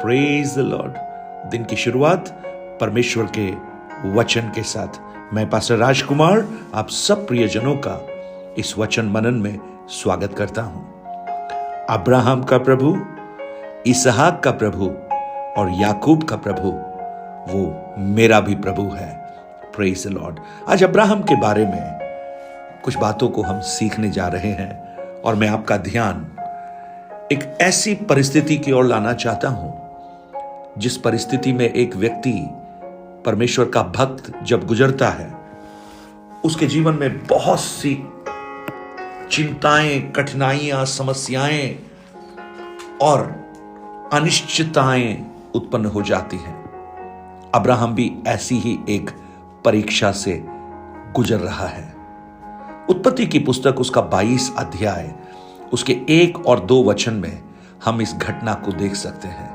Praise the Lord. दिन की शुरुआत परमेश्वर के वचन के साथ मैं पास्टर राजकुमार आप सब प्रियजनों का इस वचन मनन में स्वागत करता हूं। अब्राहम का प्रभु, इसहाक का प्रभु और याकूब का प्रभु, वो मेरा भी प्रभु है। Praise the Lord. आज अब्राहम के बारे में कुछ बातों को हम सीखने जा रहे हैं और मैं आपका ध्यान एक ऐसी परिस्थिति की ओर लाना चाहता हूं जिस परिस्थिति में एक व्यक्ति परमेश्वर का भक्त जब गुजरता है, उसके जीवन में बहुत सी चिंताएं, कठिनाइयां, समस्याएं और अनिश्चितताएं उत्पन्न हो जाती हैं। अब्राहम भी ऐसी ही एक परीक्षा से गुजर रहा है। उत्पत्ति की पुस्तक उसका 22 अध्याय उसके 1 और 2 वचन में हम इस घटना को देख सकते हैं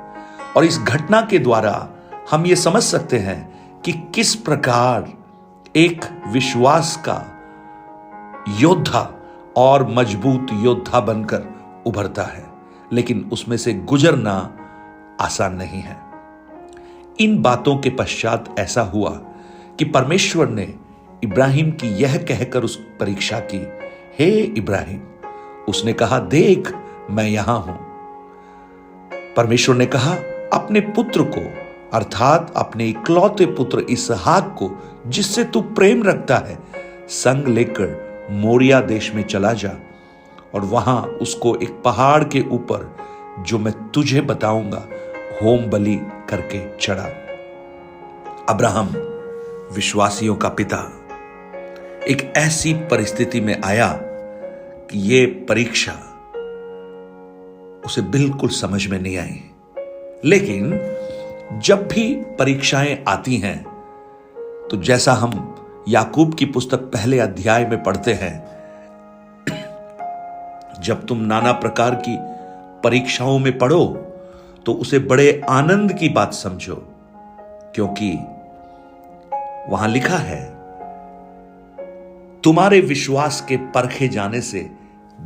और इस घटना के द्वारा हम ये समझ सकते हैं कि किस प्रकार एक विश्वास का योद्धा और मजबूत योद्धा बनकर उभरता है, लेकिन उसमें से गुजरना आसान नहीं है। इन बातों के पश्चात ऐसा हुआ कि परमेश्वर ने इब्राहिम की यह कहकर उस परीक्षा की, हे इब्राहिम। उसने कहा, देख मैं यहां हूं। परमेश्वर ने कहा, अपने पुत्र को अर्थात अपने इकलौते पुत्र इसहाक को जिससे तू प्रेम रखता है संग लेकर मोरिया देश में चला जा और वहां उसको एक पहाड़ के ऊपर जो मैं तुझे बताऊंगा होम बलि करके चढ़ा। अब्राहम विश्वासियों का पिता एक ऐसी परिस्थिति में आया कि ये परीक्षा उसे बिल्कुल समझ में नहीं आई, लेकिन जब भी परीक्षाएं आती हैं तो जैसा हम याकूब की पुस्तक पहले अध्याय में पढ़ते हैं, जब तुम नाना प्रकार की परीक्षाओं में पढ़ो तो उसे बड़े आनंद की बात समझो, क्योंकि वहां लिखा है, तुम्हारे विश्वास के परखे जाने से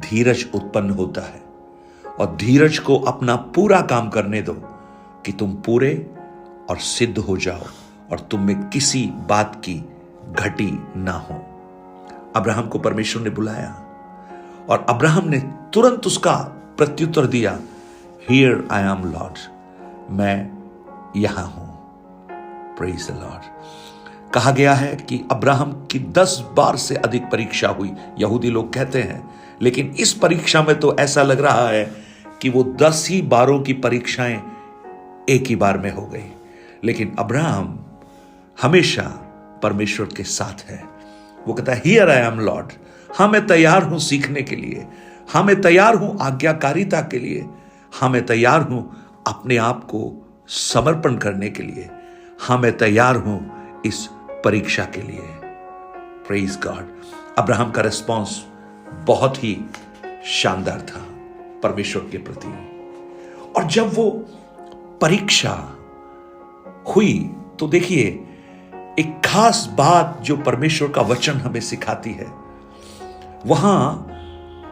धीरज उत्पन्न होता है और धीरज को अपना पूरा काम करने दो कि तुम पूरे और सिद्ध हो जाओ और तुम में किसी बात की घटी ना हो। अब्राहम को परमेश्वर ने बुलाया और अब्राहम ने तुरंत उसका प्रत्युत्तर दिया, हियर आई एम लॉर्ड, मैं यहां हूं। Praise the Lord. कहा गया है कि अब्राहम की 10 बार से अधिक परीक्षा हुई, यहूदी लोग कहते हैं, लेकिन इस परीक्षा में तो ऐसा लग रहा है कि वो 10 ही बारों की परीक्षाएं एक ही बार में हो गई। लेकिन अब्राहम हमेशा परमेश्वर के साथ है। वो कहता है, हियर आई एम लॉर्ड। हाँ, मैं तैयार हूं सीखने के लिए, हाँ मैं तैयार हूं आज्ञाकारिता के लिए, हाँ मैं तैयार हूं अपने आप को समर्पण करने के लिए, हाँ मैं तैयार हूं इस परीक्षा के लिए। Praise God. अब्राहम का रिस्पॉन्स बहुत ही शानदार था परमेश्वर के प्रति। और जब वो परीक्षा हुई तो देखिए एक खास बात जो परमेश्वर का वचन हमें सिखाती है। वहां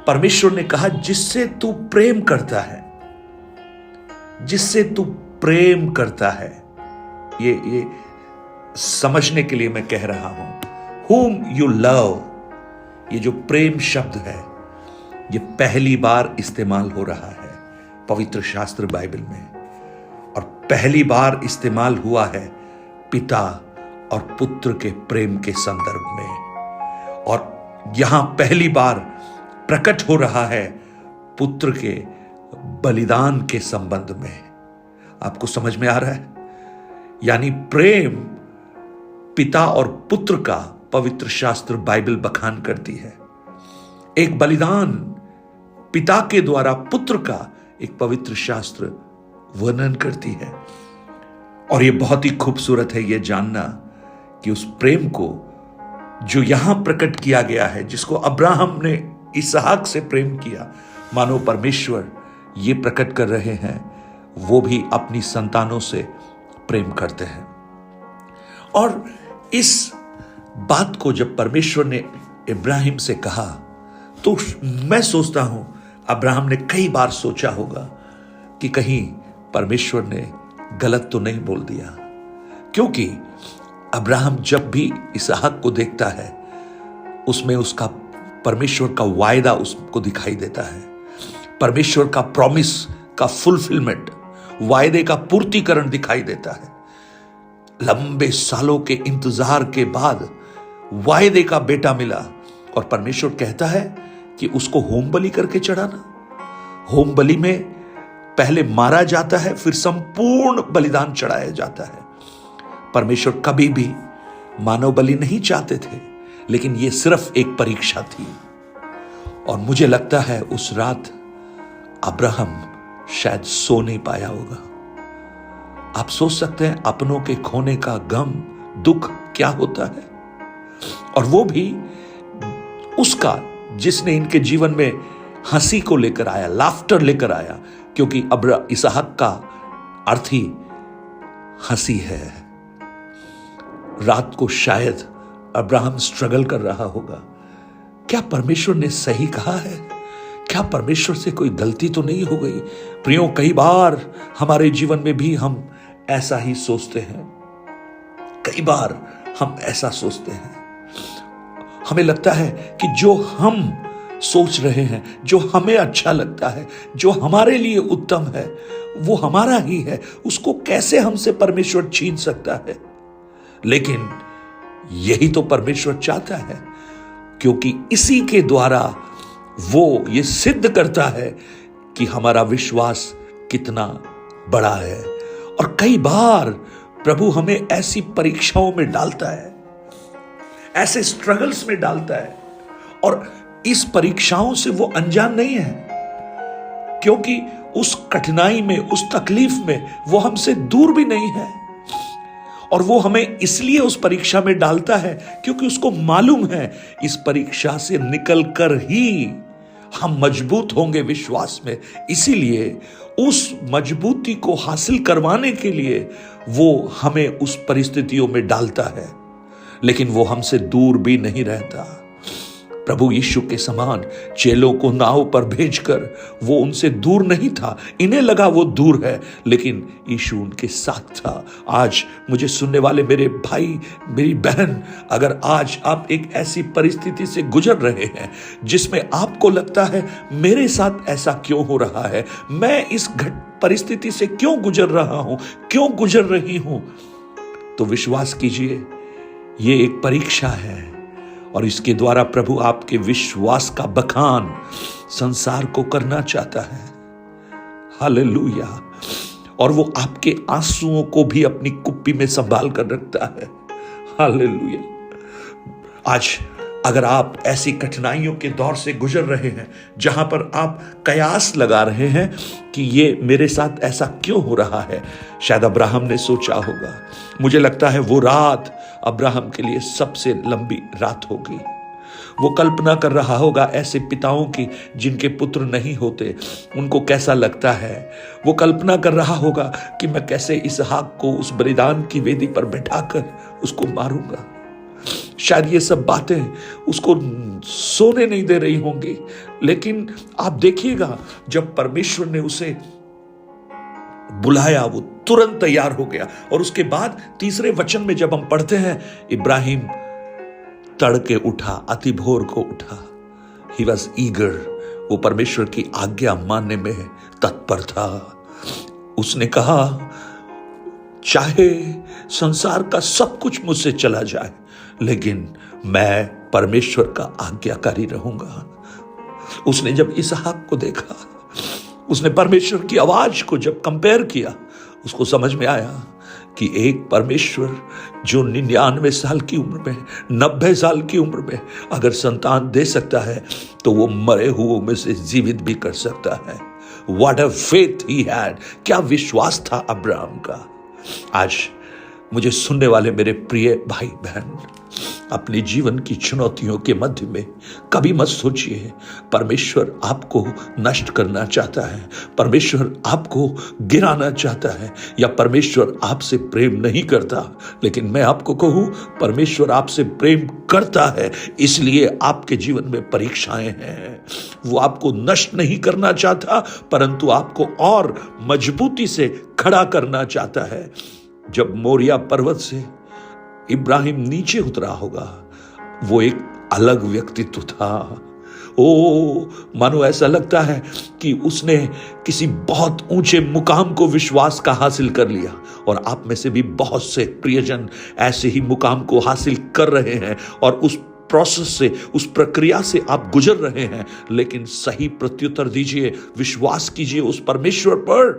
परमेश्वर ने कहा, जिससे तू प्रेम करता है, जिससे तू प्रेम करता है। ये समझने के लिए मैं कह रहा हूं, whom you love, ये जो प्रेम शब्द है ये पहली बार इस्तेमाल हो रहा है पवित्र शास्त्र बाइबल में, और पहली बार इस्तेमाल हुआ है पिता और पुत्र के प्रेम के संदर्भ में, और यहां पहली बार प्रकट हो रहा है पुत्र के बलिदान के संबंध में। आपको समझ में आ रहा है? यानी प्रेम पिता और पुत्र का पवित्र शास्त्र बाइबल बखान करती है। एक बलिदान पिता के द्वारा पुत्र का एक पवित्र शास्त्र वर्णन करती है। और यह बहुत ही खूबसूरत है यह जानना कि उस प्रेम को जो यहां प्रकट किया गया है, जिसको अब्राहम ने इसहाक से प्रेम किया, मानो परमेश्वर ये प्रकट कर रहे हैं वो भी अपनी संतानों से प्रेम करते हैं। और इस बात को जब परमेश्वर ने इब्राहिम से कहा तो मैं सोचता हूं अब्राहम ने कई बार सोचा होगा कि कहीं परमेश्वर ने गलत तो नहीं बोल दिया, क्योंकि अब्राहम जब भी इसहाक को देखता है उसमें उसका परमेश्वर का वायदा उसको दिखाई देता है, परमेश्वर का प्रॉमिस का फुलफिलमेंट, वायदे का पूर्तिकरण दिखाई देता है। लंबे सालों के इंतजार के बाद वायदे का बेटा मिला और परमेश्वर कहता है कि उसको होम बलि करके चढ़ाना। होम बलि में पहले मारा जाता है, फिर संपूर्ण बलिदान चढ़ाया जाता है। परमेश्वर कभी भी मानव बलि नहीं चाहते थे, लेकिन यह सिर्फ एक परीक्षा थी। और मुझे लगता है उस रात अब्राहम शायद सो नहीं पाया होगा। आप सोच सकते हैं अपनों के खोने का गम, दुख क्या होता है, और वो भी उसका जिसने इनके जीवन में हंसी को लेकर आया, लाफ्टर लेकर आया, क्योंकि इसहाक का अर्थ ही हंसी है। रात को शायद अब्राहम स्ट्रगल कर रहा होगा, क्या परमेश्वर ने सही कहा है, क्या परमेश्वर से कोई गलती तो नहीं हो गई। प्रियो, कई बार हमारे जीवन में भी हम ऐसा ही सोचते हैं, कई बार हम ऐसा सोचते हैं। हमें लगता है कि जो हम सोच रहे हैं, जो हमें अच्छा लगता है, जो हमारे लिए उत्तम है, वो हमारा ही है, उसको कैसे हमसे परमेश्वर छीन सकता है। लेकिन यही तो परमेश्वर चाहता है, क्योंकि इसी के द्वारा वो ये सिद्ध करता है कि हमारा विश्वास कितना बड़ा है। और कई बार प्रभु हमें ऐसी परीक्षाओं में डालता है, ऐसे स्ट्रगल्स में डालता है, और इस परीक्षाओं से वो अनजान नहीं है, क्योंकि उस कठिनाई में, उस तकलीफ में वो हमसे दूर भी नहीं है। और वो हमें इसलिए उस परीक्षा में डालता है क्योंकि उसको मालूम है इस परीक्षा से निकलकर ही हम मजबूत होंगे विश्वास में। इसीलिए उस मजबूती को हासिल करवाने के लिए वो हमें उस परिस्थितियों में डालता है, लेकिन वो हमसे दूर भी नहीं रहता। प्रभु यीशु के समान चेलों को नाव पर भेजकर वो उनसे दूर नहीं था। इन्हें लगा वो दूर है, लेकिन यीशु उनके साथ था। आज मुझे सुनने वाले मेरे भाई, मेरी बहन, अगर आज आप एक ऐसी परिस्थिति से गुजर रहे हैं जिसमें आपको लगता है मेरे साथ ऐसा क्यों हो रहा है, मैं इस परिस्थिति से क्यों गुजर रहा हूं, क्यों गुजर रही हूं, तो विश्वास कीजिए ये एक परीक्षा है, और इसके द्वारा प्रभु आपके विश्वास का बखान संसार को करना चाहता है। हालेलुया। और वो आपके आंसुओं को भी अपनी कुप्पी में संभाल कर रखता है। हालेलुया। आज अगर आप ऐसी कठिनाइयों के दौर से गुजर रहे हैं जहां पर आप कयास लगा रहे हैं कि ये मेरे साथ ऐसा क्यों हो रहा है, शायद अब्राहम ने सोचा होगा। मुझे लगता है वो रात अब्राहम के लिए सबसे लंबी रात होगी। वो कल्पना कर रहा होगा ऐसे पिताओं की जिनके पुत्र नहीं होते, उनको कैसा लगता है। वो कल्पना कर रहा होगा कि मैं कैसे इसहाक को उस बलिदान की वेदी पर बैठाकर उसको मारूंगा। शायद ये सब बातें उसको सोने नहीं दे रही होंगी, लेकिन आप देखिएगा जब परमेश्वर ने उसे बुलाया वो तुरंत तैयार हो गया। और उसके बाद तीसरे वचन में जब हम पढ़ते हैं, इब्राहिम तड़के उठा, अति भोर को उठा। ही वॉज ईगर, वो परमेश्वर की आज्ञा मानने में तत्पर था। उसने कहा चाहे संसार का सब कुछ मुझसे चला जाए, लेकिन मैं परमेश्वर का आज्ञाकारी रहूंगा। उसने जब इसहाक को देखा, उसने परमेश्वर की आवाज को जब कंपेयर किया, उसको समझ में आया कि एक परमेश्वर जो 99 साल की उम्र में, 90 साल की उम्र में अगर संतान दे सकता है, तो वो मरे हुओं में से जीवित भी कर सकता है। What a faith he had! क्या विश्वास था अब्राहम का। आज मुझे सुनने वाले मेरे प्रिय भाई बहन, अपने जीवन की चुनौतियों के मध्य में कभी मत सोचिए परमेश्वर आपको नष्ट करना चाहता है, परमेश्वर आपको गिराना चाहता है, या परमेश्वर आपसे प्रेम नहीं करता। लेकिन मैं आपको कहूं, परमेश्वर आपसे प्रेम करता है, इसलिए आपके जीवन में परीक्षाएं हैं। वो आपको नष्ट नहीं करना चाहता, परंतु आपको और मजबूती से खड़ा करना चाहता है। जब मोरिया पर्वत से इब्राहिम नीचे उतरा होगा, वो एक अलग व्यक्तित्व था। ओ, मानो ऐसा लगता है कि उसने किसी बहुत ऊंचे मुकाम को विश्वास का हासिल कर लिया। और आप में से भी बहुत से प्रियजन ऐसे ही मुकाम को हासिल कर रहे हैं और उस प्रोसेस से, उस प्रक्रिया से आप गुजर रहे हैं। लेकिन सही प्रत्युत्तर दीजिए, विश्वास कीजिए उस परमेश्वर पर,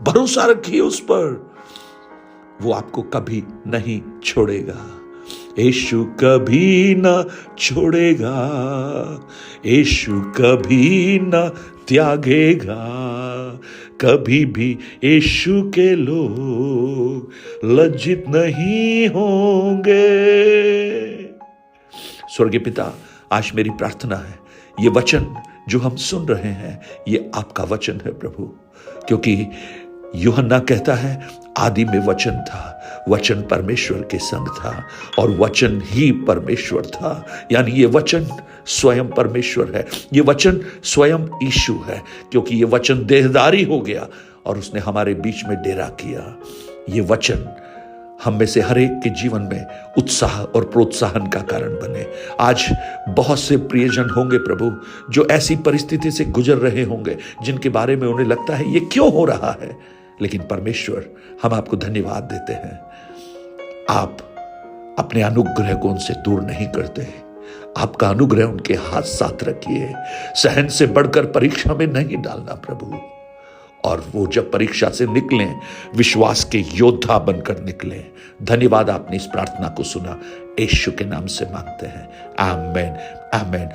भरोसा रखिए उस पर। वो आपको कभी नहीं छोड़ेगा। यीशु कभी न छोड़ेगा, यीशु कभी न त्यागेगा, कभी भी यीशु के लोग लज्जित नहीं होंगे। स्वर्गीय पिता, आज मेरी प्रार्थना है, ये वचन जो हम सुन रहे हैं ये आपका वचन है प्रभु, क्योंकि यूहन्ना कहता है आदि में वचन था, वचन परमेश्वर के संग था और वचन ही परमेश्वर था। यानी ये वचन स्वयं परमेश्वर है, ये वचन स्वयं यीशु है, क्योंकि ये वचन देहधारी हो गया और उसने हमारे बीच में डेरा किया। ये वचन हम में से हर एक के जीवन में उत्साह और प्रोत्साहन का कारण बने। आज बहुत से प्रियजन होंगे प्रभु जो ऐसी परिस्थिति से गुजर रहे होंगे जिनके बारे में उन्हें लगता है ये क्यों हो रहा है, लेकिन परमेश्वर हम आपको धन्यवाद देते हैं। आप अपने अनुग्रह को उनसे दूर नहीं करते, आपका अनुग्रह उनके हाथ साथ रखिए। सहन से बढ़कर परीक्षा में नहीं डालना प्रभु, और वो जब परीक्षा से निकलें विश्वास के योद्धा बनकर निकलें। धन्यवाद, आपने इस प्रार्थना को सुना, यीशु के नाम से मांगते हैं, आमेन आमेन।